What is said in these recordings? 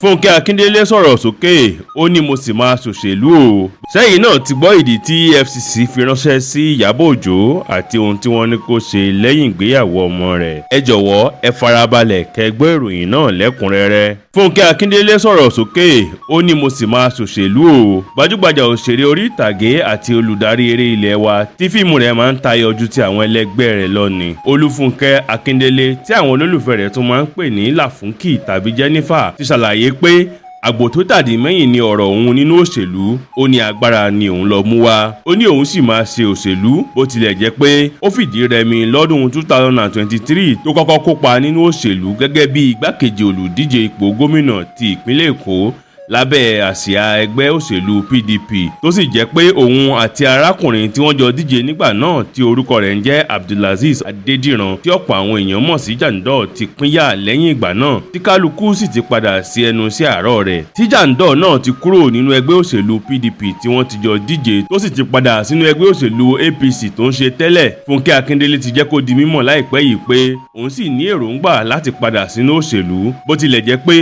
Fúnkẹ́ Akíndélé sọ̀rọ̀ sókè ó ní mo sì máa ṣòṣèlú o. Sẹ́yìn náà ti gbọ́ ìdí tí EFCC fi ránṣẹ́ sí Ìyábọ̀ Òjó àti ohun tí wọ́n ní kó ṣe lẹ́yìn ìgbéyàwó ọmọ rẹ̀. Ẹ jọ̀wọ́ ẹ farabalẹ̀ kẹ́ gbọ́ ìròyìn náà lẹ́kùnrẹ́rẹ́. Fúnkẹ́ Akíndélé sọ̀rọ̀ sókè ó ní mo sì máa ṣòṣèlú o. Gbajúgbajà òṣèré orí ìtàgé àti olùdarí eré ilé wa tí fíìmù rẹ̀ máa ń tayọ ju ti àwọn ẹlẹgbẹ́ rẹ̀ lọ ni Olúfúnkẹ́ Akíndélé tí àwọn olólùfẹ́ rẹ̀ tún máa ń pè ní Làfúnkì tàbí Jennifer ti ṣàlàyé pé àgbò tó tàdí mẹ́yìn ni ọ̀rọ̀ òun nínú òṣèlú. Ó ní agbára ni òun lọ mú wá. Ó ní òun sì máa ṣe òṣèlú bó tilẹ̀ jẹ́ pé ó fìdí rẹmi lọ́dún 2023 tó kọ́kọ́ kópa nínú òṣèlú gẹ́gẹ́ bí igbákejì olùdíje ipò gómìnà ti ìpínlẹ̀ Èkó lábẹ́ àsíá ẹgbẹ́ òṣèlú PDP tó sì jẹ́ pé òun àti arákùnrin tí wọ́n jọ díje nígbà náà tí orúkọ rẹ̀ ń jẹ́ Abdulazeez Adédìran tí ọ̀pọ̀ àwọn èèyàn mọ̀ sí Jandor ti pínyà lẹ́yìn ìgbà náà tí kálukú sì ti padà sí ẹnu sí àárọ̀ rẹ̀ tí Jandor náà ti kúrò nínú ẹgbẹ́ òṣèlú PDP tí wọ́n ti jọ díje tó sì ti padà sínú ẹgbẹ́ òṣèlú APC tó ń ṣe tẹ́lẹ̀. Fúnkẹ́ Akíndélé ti jẹ́ kó di mímọ̀ láìpẹ́ yìí pé òun sì ní èròǹgbà láti padà sínú òṣèlú bó tilẹ̀ jẹ́ pé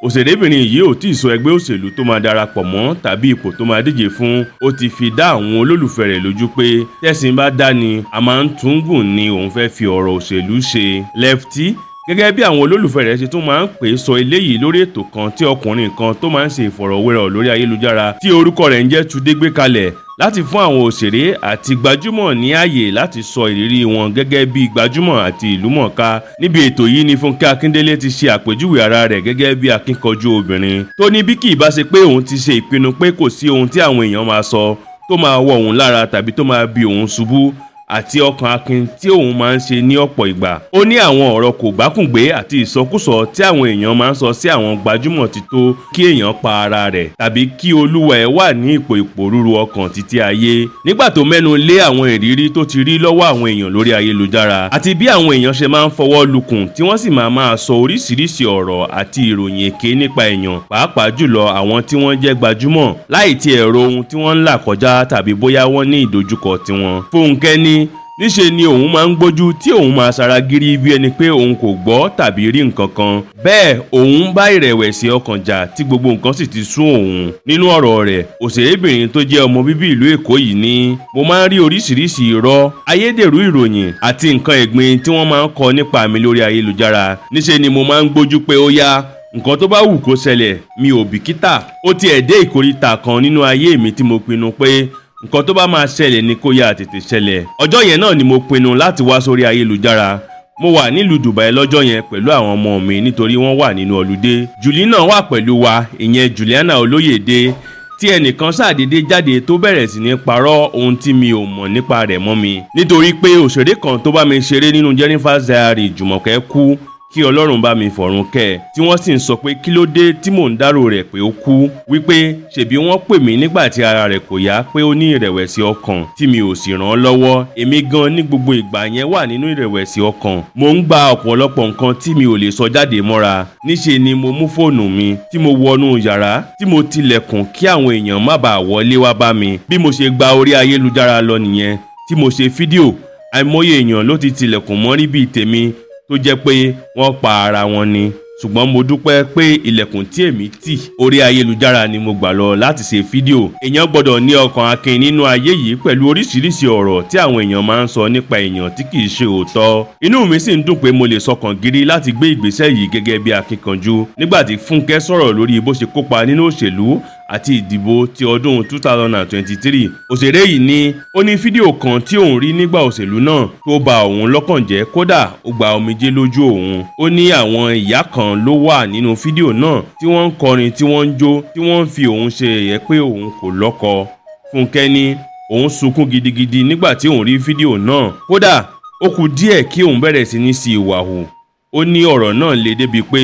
òṣèrébìnrin yìí ò tí ì sọ ẹgbẹ́ òṣèlú tó máa darapọ̀ mọ́ tàbí ipò tó máa díje fún. Ó ti fi dá àwọn olólùfẹ́ rẹ̀ lójú pé tẹ́sìn bá dá ni a máa ń tún gùn ni òun fẹ́ fi ọ̀rọ̀ òṣèlú ṣe. Lefty gẹ́gẹ́ bí àwọn olólùfẹ́ rẹ̀ ṣe tún máa ń pè sọ eléyìí lórí ètò kan tí ọkùnrin kan tó máa ń ṣe ìfọ̀rọ̀wérọ̀ lórí ayélujára tí orúkọ rẹ̀ ń jẹ́ Túndé gbé kalẹ̀ láti fún àwọn òṣèré àti gbajúmọ̀ ní ààyè láti sọ ìrírí wọn gẹ́gẹ́ bí gbajúmọ̀ àti ìlúmọ̀ọ́ká. Níbi ètò yìí ni Fúnkẹ́ Akíndélé ti ṣe àpèjúwe ara rẹ̀ gẹ́gẹ́ bí akíkanjú obìnrin tó ní bí kì í bá ṣe pé òun ti ṣe ìpinnu pé kò sí ohun tí àwọn èèyàn máa sọ tó máa wọ òun lára tàbí tó máa bí òun ṣubú àti ọkàn akin tí òun máa ń ṣe ní ọ̀pọ̀ ìgbà. Ó ní àwọn ọ̀rọ̀ kò gbákùngbé àti ìsọkúsọ tí àwọn èèyàn máa ń sọ sí àwọn gbajúmọ̀ ti tó kí èèyàn pa ara rẹ̀ tàbí kí olúwa ẹ̀ wà ní ipò ìpòrúru ọkàn títí ayé. Nígbà tó mẹ́nu lé àwọn ìrírí tó ti rí lọ́wọ́ àwọn èèyàn lórí ayélujára àti bí àwọn èèyàn ṣe máa ń fọwọ́ lukùn tí wọ́n sì máa sọ oríṣiríṣi ọ̀rọ̀ àti ìròyìn èké nípa èèyàn pàápàá jùlọ àwọn tí wọ́n jẹ́ gbajúmọ̀ láì tiẹ̀ ro ohun tí wọ́n ń là kọjá tàbí bóyá wọ́n ní ìdojúkọ tiwọn. Fúnkẹ́ ní níṣe ni òun máa ń gbójú tí òun máa ṣaragírí bí ẹni pé òun kò gbọ́ tàbí rí nǹkan kan. Bẹ́ẹ̀ òun bá ìrẹ̀wẹ̀sì ọkàn jà tí gbogbo nǹkan sì ti sún òun. Nínú ọ̀rọ̀ rẹ̀ òṣèrébìnrin tó jẹ́ ọmọ bíbí ìlú Èkó yìí ní mo máa ń rí oríṣiríṣi irọ́ ayédèrú ìròyìn àti nǹkan ẹ̀gbin tí wọ́n máa ń kọ nípa mi lórí ayélujára. Níṣe ni mo máa ń gbójú pé ó yá nǹkan tó bá wù kó ṣẹlẹ̀ mi ò bìkítà. Ó tiẹ̀ dé ìkóríta kan nínú ayé mi tí mo pinnu pé nǹkan tó bá máa ṣẹlẹ̀ ni kó yá tètè ṣẹlẹ̀. Ọjọ́ yẹn náà ni mo pinnu láti wá sórí ayélujára. Mo wà nílùú Dubai lọ́jọ́ yẹn pẹ̀lú àwọn ọmọ mi nítorí wọ́n wà nínú ọludé. Juliana wà pẹ̀lú wa, ìyẹn Juliana Olóyèdé tí ẹnìkan ṣàdédé jáde tó bẹ̀rẹ̀ sí ní parọ́ ohun tí mi ò mọ̀ nípa rẹ̀ mọ́ mi. Nítorí pé òṣèré kan tó bá mi ṣeré nínú Jennifer's Diary Jùmọ̀kẹ́ kú kí Ọlọ́run bá mi fọ̀run kẹ́ tí wọ́n sì ń sọ pé kí ló dé tí mò ń dárò rẹ̀ pé ó kú wípé ṣèbí wọ́n pè mí nígbà tí ara rẹ̀ kò yá pé ó ní ìrẹ̀wẹ̀sì ọkàn tí mi ò sì ràn án lọ́wọ́. Èmi gan ní gbogbo ìgbà yẹn wà nínú ìrẹ̀wẹ̀sì ọkàn. Mo ń gba ọ̀pọ̀lọpọ̀ nǹkan tí mi ò lè sọ jáde mọ́ra. Níṣe ni mo mú fóònù mi tí mo wọnú yàrá tí mo tilẹ̀kùn kí àwọn èèyàn má bàa wọlé wá bá mi. Bí mo ṣe gba orí ayélujára lọ nìyẹn tí mo ṣe fídíò. Àìmọye èèyàn ló ti tilẹ̀kùn mọ́rí bíi tèmi tó jẹ́ pé wọ́n pa ara wọn ni. Ṣùgbọ́n mo dúpẹ́ pé ilẹ̀kùn tí èmi tì orí ayélujára ni mo gbà lọ láti ṣe fídíò. Èèyàn gbọ́dọ̀ ní ọkàn akin nínú ayé yìí pẹ̀lú oríṣiríṣi ọ̀rọ̀ tí àwọn èèyàn máa ń sọ nípa èèyàn tí kì í ṣe òótọ́. Inú mi sì ń dùn pé mo lè sọkàn gírí láti gbé ìgbésẹ̀ yìí gẹ́gẹ́ bí akíkanjú. Nígbà tí Fúnkẹ́ sọ̀rọ̀ lórí bó ṣe kópa nínú òṣèlú àti ìdìbò ti ọdún 2023. Òṣèré yìí ní ó ní fídíò kan tí òun rí nígbà òṣèlú náà tó bà òun lọ́kàn jẹ́ kódà ó gba omijé lójú òun. Ó ní àwọn ìyá kan ló wà nínú fídíò náà tí wọ́n ń kọrin tí wọ́n ń jó tí wọ́n ń fi òun ṣe ẹ̀yẹ pé òun kò lọ́kọ. Fúnkẹ́ ní òun sunkún gidigidi nígbà tí òun rí fídíò náà kódà ó kù díẹ̀ kí òun bẹ̀rẹ̀ sí ní sí ìwà hù. Ó ní ọ̀rọ̀ náà le débi pé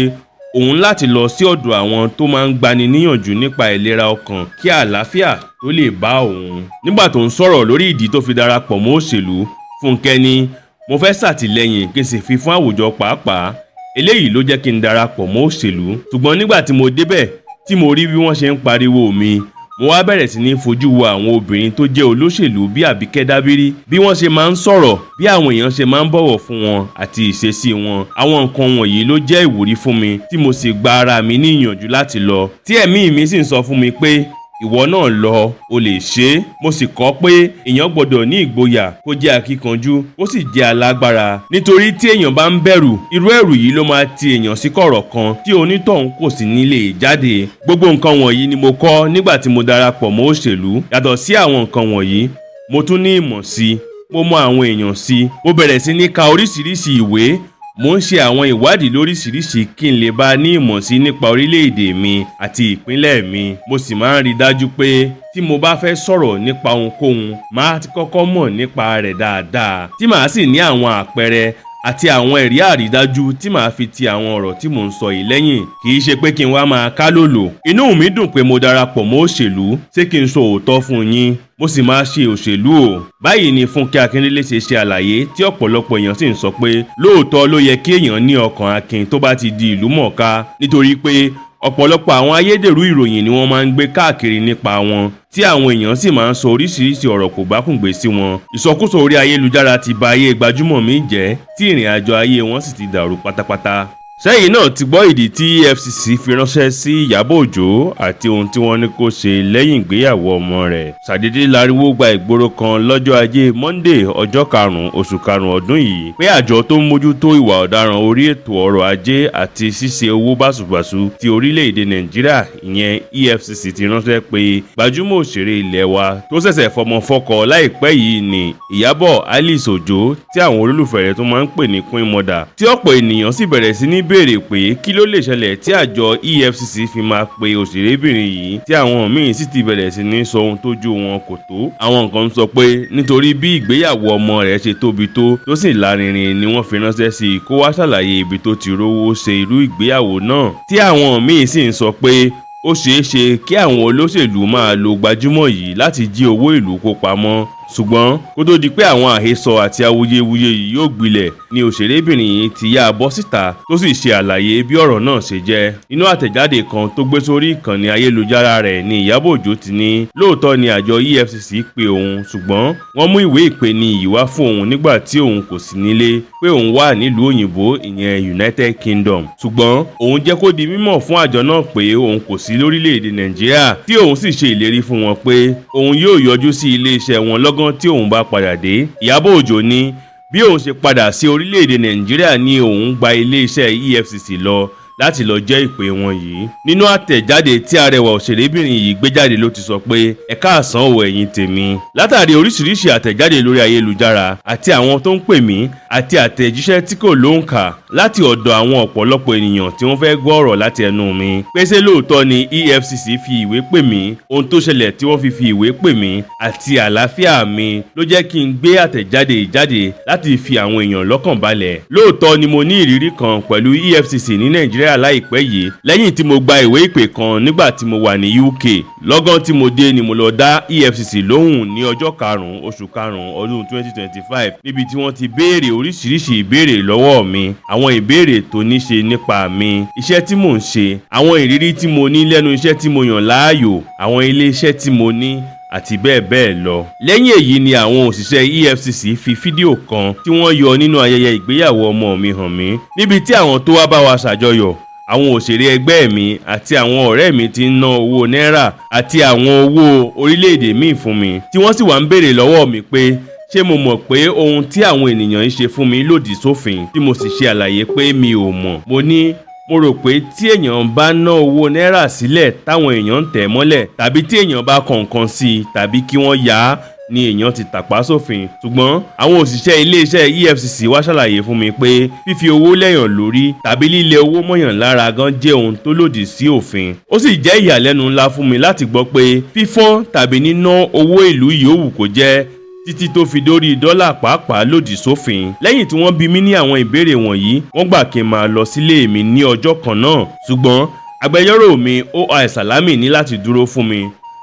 òun láti lọ sí ọ̀dọ̀ àwọn tó máa ń gbani níyànjú nípa ìlera ọkàn kí àlàáfíà tó lè bá òun. Nígbà tó ń sọ̀rọ̀ lórí ìdí tó fi darapọ̀ mọ́ òṣèlú, Fúnkẹ́ ní mo fẹ́ ṣàtìlẹ́yìn kí n sì fi fún àwùjọ pàápàá. Eléyìí ló jẹ́ kí n darapọ̀ mọ́ òṣèlú. Ṣùgbọ́n nígbà tí mo débẹ̀ tí mo rí bí wọ́n ṣe ń pariwo mi, mo wá bẹ̀rẹ̀ sí ní fojú wo àwọn obìnrin tó jẹ́ olóṣèlú bí Àbíkẹ́ Dábírí, bí wọ́n ṣe máa ń sọ̀rọ̀, bí àwọn èèyàn ṣe máa ń bọ̀wọ̀ fún wọn àti ìṣesí wọn. Àwọn nǹkan wọ̀nyí ló jẹ́ ìwúrí fún mi tí mo sì gba ara mi ní ìyànjú láti lọ, tí ẹ̀mí mi sì ń sọ fún mi pé ìwọ náà lọ, o lè ṣe é. Mo sì kọ́ pé èèyàn gbọ́dọ̀ ní ìgboyà, kó jẹ́ akíkanjú, ó sì jẹ́ alágbára. Nítorí tí èèyàn bá ń bẹ̀rù, irú ẹ̀rù yìí ló máa ti èèyàn sí kọ̀rọ̀ kan tí onítọ̀hún kò sì ní lè jáde. Gbogbo nǹkan wọ̀nyí ni mo kọ́ nígbà tí mo darapọ̀ mọ́ òṣèlú. Yàtọ̀ sí àwọn nǹkan wọ̀nyí, mo tún ní ìmọ̀ sí i, mo mọ àwọn èèyàn sí i. Mo bẹ̀rẹ̀ sí ní ka oríṣiríṣi ìwé. Mo ń ṣe àwọn ìwádìí lóríṣiríṣi kí n lè bá ní ìmọ̀ sí nípa orílẹ̀-èdè mi àti ìpínlẹ̀ mi. Mo sì máa ń rí dájú pé tí mo bá fẹ́ sọ̀rọ̀ nípa ohunkóhun, màá ti kọ́kọ́ mọ̀ nípa rẹ̀ dáadáa, tí màá sì ní àwọn àpẹẹrẹ àti àwọn ẹ̀rí àrídájú tí màá fi ti àwọn ọ̀rọ̀ tí mò ń sọ yìí lẹ́yìn. Kì í ṣe pé kí n wá máa kálòlò. Inú mi dùn pé mo darapọ̀ mọ́ òṣèlú. Ṣé kí n sọ òótọ́ fún yín? Mo sì máa ṣe òṣèlú o. Báyìí ni Fúnkẹ́ Akíndélé ṣe àlàyé tí ọ̀pọ̀lọpọ̀ èèyàn sì ń sọ pé lóòótọ́ ló yẹ kí èèyàn ní ọkàn akin tó bá ti di ìlú mọ̀ọ́ká, nítorí pé ọ̀pọ̀lọpọ̀ àwọn ayédèrú ìròyìn ni wọ́n máa ń gbé káàkiri nípa wọn, tí àwọn èèyàn sì máa ń sọ oríṣiríṣi ọ̀rọ̀ kò gbákùngbé sí wọn. Ìsọkúsọ orí ayélujára ti ba ayé gbajúmọ̀ mi jẹ́, tí ìrìn àjò ayé wọn sì ti dàrú pátápátá. Sẹ́yìn náà ti gbọ́ ìdí tí EFCC fi ránṣẹ́ sí Ìyábọ̀ Òjó àti ohun tí wọ́n ní kó ṣe lẹ́yìn ìgbéyàwó ọmọ rẹ̀. Ṣàdédé láriwo gba ìgboro kan lọ́jọ́ Ajé Monday ọjọ́ 5 oṣù 5 ọdún yìí pé àjọ tó ń mójútó ìwà ọ̀daràn orí ètò ọrọ̀ ajé àti ṣíṣe owó báṣubàṣu ti orílẹ̀-èdè Nàìjíríà ìyẹn EFCC ti ránṣẹ́ pé gbajúmọ̀ òṣèré ilẹ̀ wa tó ṣẹ̀ṣẹ̀ fọmọ fọ́kọ láìpẹ́ yìí ni Ìyábọ̀ Alice Òjó, tí àwọn olólùfẹ́ rẹ̀ tó máa ń pè ní Queen Mother, tí ọ̀pọ̀ ènìyàn sì bẹ̀rẹ̀ sí ní béèrè pé kí ló lè ṣẹlẹ̀ tí àjọ EFCC fi máa pe òṣèrébìnrin yìí, tí àwọn míín sì ti bẹ̀rẹ̀ sí ní sọ ohun tójú wọn kò tó. Àwọn kan sọ pé nítorí bí ìgbéyàwó ọmọ rẹ̀ ṣe tóbi tó sì lárinrin ni wọ́n fi ránṣẹ́ sí i kó wá ṣàlàyé ibi tó ti rówó ṣe irú ìgbéyàwó náà, tí àwọn míín sì ń sọ pé ó ṣeé ṣe kí àwọn olóṣèlú máa lo gbajúmọ̀ yìí láti jí owó ìlú kó pamọ́. Ṣùgbọ́n kó tó di pé àwọn àhesọ àti awuyewuye yìí yóò gbilẹ̀ ni òṣèrébìnrin yìí ti yá bọ́ síta tó sì ṣe àlàyé bí ọ̀rọ̀ náà ṣe jẹ́. Inú àtẹ̀jáde kan tó gbé sórí ìkànnì ayélujára rẹ̀ ni Ìyábọ̀ Òjó ti ní lóòótọ́ ni àjọ EFCC pe òun, ṣùgbọ́n wọ́n mú ìwé ìpeni wá fún òun nígbà tí òun kò sí nílé, pé òun wà nílùú òyìnbó ìyẹn United Kingdom. Ṣùgbọ́n òun jẹ́ kó di mímọ̀ fún àjọ náà pé òun kò sí lórílẹ̀-èdè Nàìjíríà, tí òun sì ṣe ìlérí fún wọn pé òun yóò yọjú sí ilé-iṣẹ́ wọn lọ́gán tí òun bá padà dé. Ìyábọ̀ Òjó ní bí òun ṣe padà sí orílẹ̀-èdè Nàìjíríà ni òun gba ilé-iṣẹ́ EFCC lọ láti lọ jẹ́ ìpè wọn yìí. Nínú àtẹ̀jáde tí arẹwà òṣèrébìnrin yìí gbé jáde ló ti sọ pé ẹ káàsán o ẹ̀yin tèmi. Látàrí oríṣiríṣi àtẹ̀jáde lórí ayélujára àti àwọn tó ń pè mí àti àtẹ̀jíṣẹ́ tí kò lóǹkà láti ọ̀dọ̀ àwọn ọ̀pọ̀lọpọ̀ ènìyàn tí wọ́n fẹ́ gbọ́ ọ̀rọ̀ láti ẹnu mi pé ṣé lóòótọ́ ni EFCC fi ìwé pè mí, ohun tó ṣẹlẹ̀ tí wọ́n fi ìwé pè mí àti àlàáfíà mi ló jẹ́ kí n gbé àtẹ̀jáde ìjáde láti fi àwọn èèyàn lọ́kàn balẹ̀. Lóòótọ́ ni mo ní ìrírí kan pẹ̀lú EFCC ní Nàìjíríà láìpẹ́ yìí lẹ́yìn tí mo gba ìwé ìpè kan nígbà tí mo wà ní UK. Lọ́gán tí mo dé ni mo lọ dá EFCC lóhùn ní ọjọ́ 5 oṣù 5 ọdún 2025 níbi tí wọ́n ti béèrè oríṣiríṣi ìbéèrè lọ́wọ́ mi, àwọn ìbéèrè tó ní ṣe nípa mi, iṣẹ́ tí mò ń ṣe, àwọn ìrírí tí mo ní lẹ́nu iṣẹ́ tí mo yàn láàyò, àwọn ilé iṣẹ́ tí mo ní àti bẹ́ẹ̀ bẹ́ẹ̀ lọ. Lẹ́yìn èyí ni àwọn òṣìṣẹ́ EFCC fi fídíò kan tí wọ́n yọ nínú ayẹyẹ ìgbéyàwó ọmọ mi hàn mí, níbi tí àwọn tó wá bá wa ṣàjọyọ̀, àwọn òṣèré ẹgbẹ́ mi àti àwọn ọ̀rẹ́ mi ti ń ná owó náírà àti àwọn owó orílẹ̀-èdè míì fún mi, tí wọ́n sì wá ń béèrè lọ́wọ́ mi pé ṣé mo mọ̀ pé ohun tí àwọn ènìyàn ń ṣe fún mi lòdì sófin, tí mo sì ṣe àlàyé pé mi ò mọ̀. Mo ní mo rò pé tí èèyàn bá ná owó náírà sílẹ̀ táwọn èèyàn ń tẹ̀ mọ́lẹ̀, tàbí tí èèyàn bá kọ nǹkan sí i tàbí kí wọ́n yá á ni èèyàn ti tàpá sófin. Ṣùgbọ́n àwọn òṣìṣẹ́ iléeṣẹ́ EFCC wá ṣàlàyé fún mi pé fífi owó lẹ́yàn lórí tàbí lílẹ̀ owó mọ́yàn lára gan jẹ́ ohun tó lòdì sí òfin. Ó sì jẹ́ ìyàlẹ́nu ńlá fún mi láti gbọ́ pé fífọ́n tàbí níná owó ìlú yòówù kó jẹ́ títí tó fi dórí dọ́là pàápàá lòdì sófin. Lẹ́yìn tí wọ́n bi mí ní àwọn ìbéèrè wọ̀nyí, wọ́n gbà kí n máa lọ sílé mi ní ọjọ́ kan náà. Ṣùgbọ́n agbẹjọ́rò mi OI Salami ní láti dúró fún mi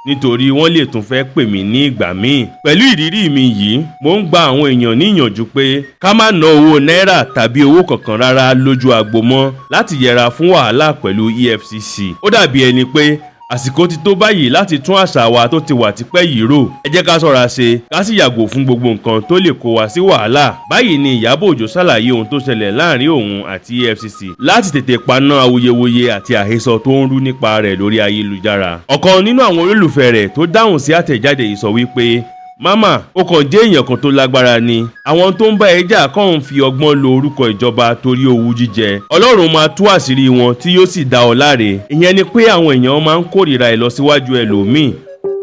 nítorí wọ́n lè tún fẹ́ pè mí ní ìgbà míì. Pẹ̀lú ìrírí mi yìí, mo ń gba àwọn èèyàn níyànjú pé ká má ná owó náírà tàbí owó kankan rárá lójú agbo mọ́ láti yẹra fún wàhálà pẹ̀lú EFCC. Ó dàbí ẹni pé àsìkò ti tó báyìí láti tún àṣà wa tó ti wà tipẹ́ yìí rò. Ẹ jẹ́ ká ṣọ́ra ṣe ká sì yàgò fún gbogbo nǹkan tó lè kó wa sí wàhálà. Báyìí ni Ìyábọ̀ Òjó ṣàlàyé ohun tó ṣẹlẹ̀ láàrin òun àti EFCC láti tètè paná awuyewuye àti àhesọ tó ń rú nípa rẹ̀ lórí ayélujára. Ọ̀kan nínú àwọn olólùfẹ́ rẹ̀ tó dáhùn sí àtẹ̀jáde yìí sọ wípé Mama, ó kàn jẹ́ èèyàn kan tó lágbára ni. Àwọn tó ń bá ẹ jà kàn ń fi ọgbọ́n lo orúkọ ìjọba torí owú jíjẹ. Ọlọ́run máa tú àṣírí wọn tí yóò sì dá ọ láre. Ìyẹn ni pé àwọn èèyàn máa ń kórìíra ìlọsíwájú ẹlòmíì.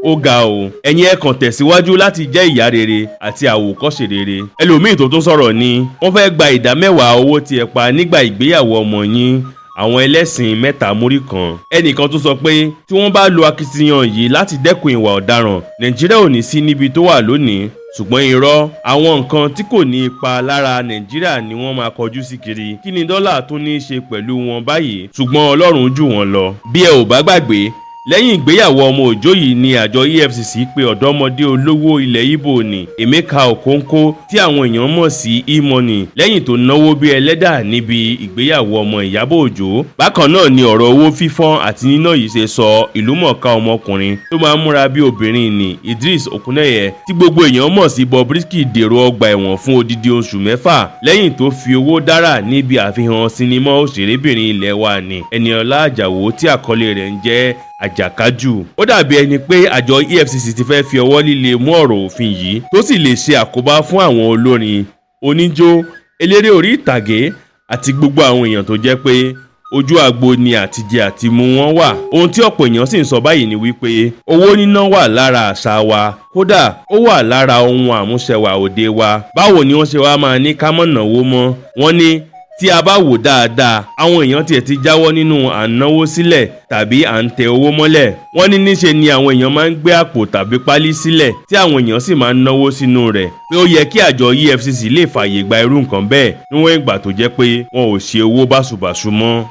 Ó ga o, ẹ̀yin ẹ kàn tẹ̀síwájú láti jẹ́ ìyá rere àti àwòkọ́ṣe rere. Ẹlòmíì tó tún sọ̀rọ̀ ni wọ́n fẹ́ gba ìdá mẹ́wàá owó tí ẹ pa nígbà ìgbéyàwó ọmọ yín. Àwọn ẹlẹ́sìn mẹ́ta múrí kan. Ẹnìkan tún sọ pé tí wọ́n bá lo akitiyan yìí láti dẹ́kun ìwà ọ̀daràn, Nàìjíríà ò ní sí níbi tó wà lónìí. Ṣùgbọ́n irọ́, àwọn nǹkan tí kò ní ipa lára Nàìjíríà ni wọ́n máa kọjú sí kiri. Kí ni dọ́là tún ní í ṣe pẹ̀lú wọn báyìí? Ṣùgbọ́n Ọlọ́run jù wọ́n lọ. Bí ẹ ò bá gbàgbé, lẹ́yìn ìgbéyàwó ọmọ Òjó yìí ni àjọ EFCC pé ọ̀dọ́mọdé olówó ilẹ̀ Ìgbò ní Emeka Okonkwo tí àwọn èèyàn mọ̀ sí E-Money lẹ́yìn tó náwó bí ẹlẹ́dà níbi ìgbéyàwó ọmọ Ìyábọ̀ Òjó. Bákan náà ni ọ̀rọ̀ owó fífọ́n àti níná yìí ṣe sọ ìlúmọ̀ọ́ká ọmọkùnrin tó máa ń múra bí obìnrin ní Idris Okuneye tí gbogbo èèyàn mọ̀ sí Bobrisky dèrò ọgbà ẹ̀wọ̀n fún odidi oṣù 6 lẹ́yìn tó fi owó dára níbi àfihàn sinimá òṣèrébìnrin ilẹ̀ wa ní Ẹniọlá Àjàó tí àkọlé rẹ̀ ń jẹ́ Àjàkájù. Ó dàbí ẹni pé àjọ EFCC ti fẹ́ fi ọwọ́ líle mú ọ̀rọ̀ òfin yìí tó sì lè ṣe àkóbá fún àwọn olórin, oníjó, eléré orí ìtàgé àti gbogbo àwọn èèyàn tó jẹ́ pé ojú agbo ni àtijẹ àti mu wọn wà. Ohun tí ọ̀pọ̀ èèyàn sì ń sọ báyìí ni wípé owó níná wà lára àṣà wa, kódà ó wà lára ohun àmúṣẹwà òde wa. Báwo ni wọ́n ṣe wá máa ní ká má náwó mọ́? Wọ́n ní tí a bá wò dáadáa, àwọn èèyàn tiẹ̀ ti jáwọ́ nínú à ń náwó sílẹ̀ tàbí à ń tẹ owó mọ́lẹ̀. Wọ́n ní níṣe ni àwọn èèyàn máa ń gbé àpò tàbí pálí sílẹ̀ tí àwọn èèyàn sì máa ń náwó sínú rẹ̀. Pé ó yẹ kí àjọ EFCC lè fààyè gba irú nǹkan bẹ́ẹ̀ níwọ̀n ìgbà tó jẹ́ pé wọn ò ṣe owó báṣubàṣu mọ́.